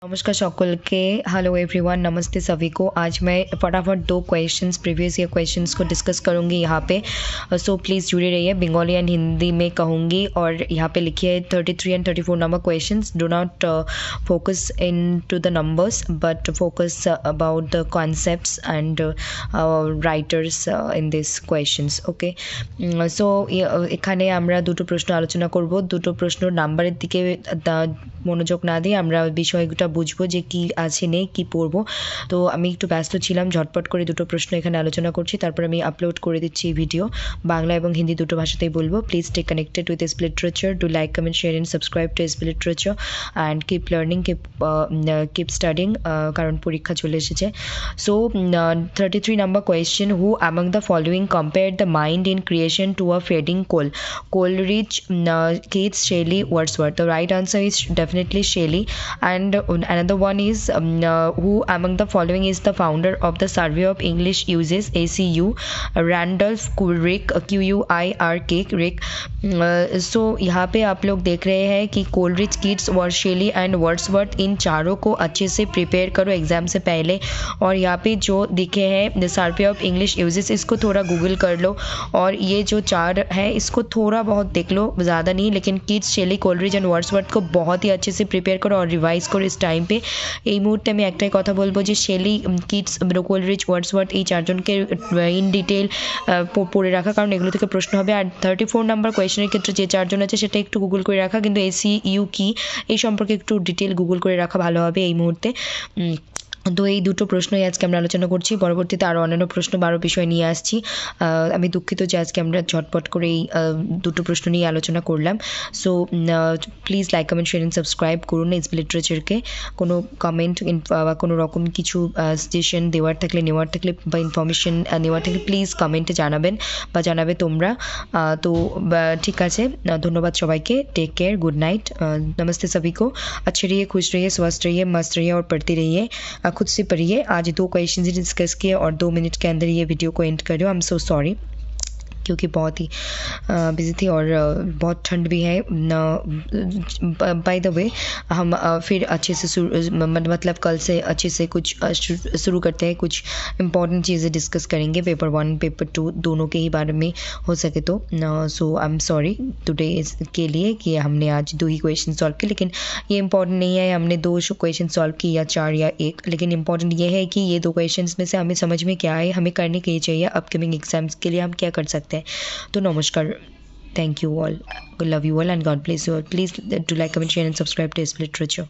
नमस्कार সকলকে hello everyone नमस्ते सभी को। आज मैं फटाफट दो क्वेश्चंस प्रीवियस ईयर क्वेश्चंस को डिस्कस करूंगी यहाँ पे। सो प्लीज़ जुड़े रहिए। बंगाली एंड हिंदी में कहूँगी और यहाँ पे लिखिए 33 and 34 number questions. Do not focus in to the numbers but focus about the concepts and writers in this questions. Okay, so এখানে আমরা দুটো প্রশ্ন আলোচনা করব। দুটো প্রশ্ন নাম্বারের দিকে মনোযোগ না দিয়ে আমরা বিষয়টা বুঝবো যে কি আছে নেই কি পড়বো। তো আমি একটু ব্যস্ত ছিলাম, ঝটপট করে দুটো প্রশ্ন এখানে আলোচনা করছি, তারপর আমি আপলোড করে দিচ্ছি ভিডিও। বাংলা এবং হিন্দি দুটো ভাষাতেই বলবো। Please stay connected with SP literature. Do like, comment, share and subscribe to SP literature and keep learning, keep studying, কারণ পরীক্ষা চলে এসেছে। So 33 number question, who among the following compared the mind in creation to a fading coal? Coleridge, Keats, Shelley, Wordsworth. The right answer is definitely Shelley. And another one is who among the following is the founder of the Survey of English Uses, ACU? Randolph Quick, QUIRK, Rick. So यहाँ पे आप लोग देख रहे हैं कि Coleridge, Keats, Shelley and Wordsworth, इन चारों को अच्छे से प्रिपेयर करो एग्जाम से पहले। और यहाँ पे जो दिखे हैं the survey of English uses, इसको थोड़ा गूगल कर लो और ये जो चार है इसको थोड़ा बहुत देख लो, ज़्यादा नहीं। लेकिन Keats, Shelley, Coleridge and Wordsworth को बहुत ही अच्छे से प्रिपेयर करो और রিভাইজ করো इस টাইম पे। এই মুহূর্তে আমি একটাই কথা বলবো যে শেলি, কিটস, কোলরিজ, ওয়ার্ডসওয়ার্থ এই চারজনকে ইন ডিটেল পড়ে রাখা, কারণ এগুলো থেকে প্রশ্ন হবে। আর 34 নাম্বার কোয়েশনের ক্ষেত্রে যে চারজন আছে সেটা একটু গুগল করে রাখা, কিন্তু ACU কি এই সম্পর্কে একটু ডিটেল গুগল করে রাখা ভালো হবে এই মুহূর্তে। তো এই দুটো প্রশ্নই আজকে আমরা আলোচনা করছি। পরবর্তীতে আরও অন্যান্য প্রশ্ন 12 বিষয় নিয়ে আসছি। আমি দুঃখিত যে আজকে আমরা ঝটপট করে এই দুটো প্রশ্ন নিয়ে আলোচনা করলাম। So please like, comment, share and subscribe করুন এসপি লিটারেচারকে। কোনো কমেন্ট বা কোনো রকম কিছু সাজেশন দেওয়ার থাকলে, নেওয়ার থাকলে বা ইনফরমেশন নেওয়ার থাকলে প্লিজ কমেন্টে জানাবেন বা জানাবে তোমরা। তো ঠিক আছে, ধন্যবাদ সবাইকে। टेक केयर, गुड नाइट, नमस्ते सभी को। अच्छे रहिए, खुश रहिए, स्वस्थ रहिए, मस्त रहिए और पढ़ते रहिए। खुद से पढ़िए। आज 2 क्वेश्चन ही डिस्कस किए और 2 मिनट के अंदर ये वीडियो को एंड कर दो। आई एम सो सॉरी, क्योंकि बहुत ही बिजी थी और बहुत ठंड भी है। बाय द वे हम फिर अच्छे से मतलब कल से अच्छे से कुछ शुरू करते हैं। कुछ इम्पॉर्टेंट चीज़ें डिस्कस करेंगे, पेपर 1 पेपर 2 दोनों के ही बारे में हो सके तो। सो आई एम सॉरी टुडे के लिए कि हमने आज 2 ही क्वेश्चन सॉल्व किए, लेकिन ये इम्पॉर्टेंट नहीं है हमने 2 क्वेश्चन सॉल्व किए या 4 या 1। लेकिन इम्पॉर्टेंट ये है कि ये 2 क्वेश्चन में से हमें समझ में क्या है, हमें करने के लिए चाहिए अपकमिंग एग्जाम्स के लिए हम क्या कर सकते हैं। तो नमस्कार, thank you all, love you all and God bless you all. Please do like, comment, share and subscribe to SP literature.